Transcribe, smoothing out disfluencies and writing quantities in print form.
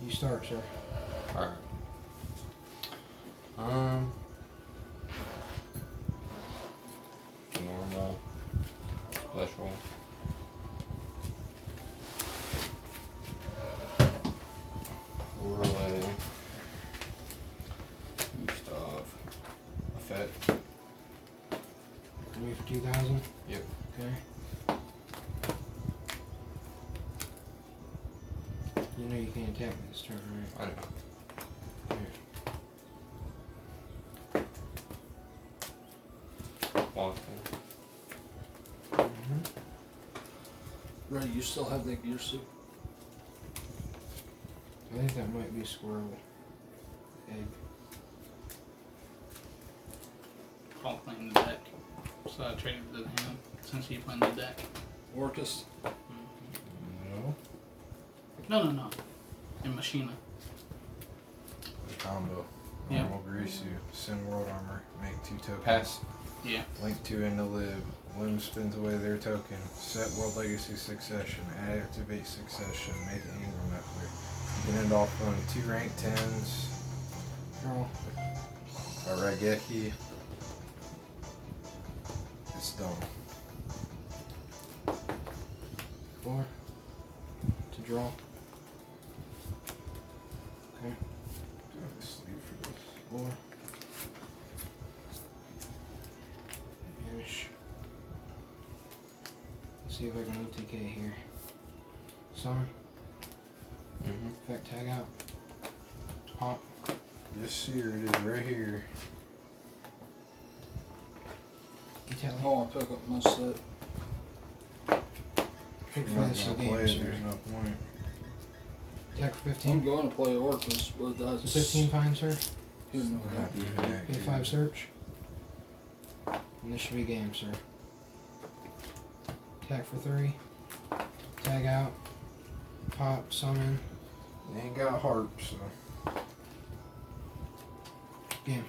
You start, sir. Alright. Normal. Special. Overlay. Boost of effect. Me for 2,000. Yep. Okay. You know you can't attack me this turn, right? I know. Walking. Right, you still have that gear suit? I think that might be a squirrel egg. I'll play in the deck. So I traded to him since he played in the deck. Orcus? No. No. In Machina. The combo. Yeah. Normal grease you. Send world armor. Make 2 tokens. Pass. Yeah. Link 2 into lib. Limb spins away their token. Set world legacy succession. Activate succession. Make an Ingram network. You can end off on 2 rank 10s. Draw. A Rageki. It's done. 4. To draw. Okay. Do I have to sleep for this? 4. Vanish. Let's see if I can OTK here. Summon. Effect tag out. Pop. Yes, here it is, right here. Detailing. Oh, I pick up my set. Pick You're for not this gonna game, play it, sir. there's no point. Attack for I'm 15. going to play Orcus, but Is that's... 15 fine, sir? You know We're that. not doing that Pay here. 5 search. And this should be game, sir. Attack for 3. Tag out. Pop, summon. They ain't got harp, so. Game.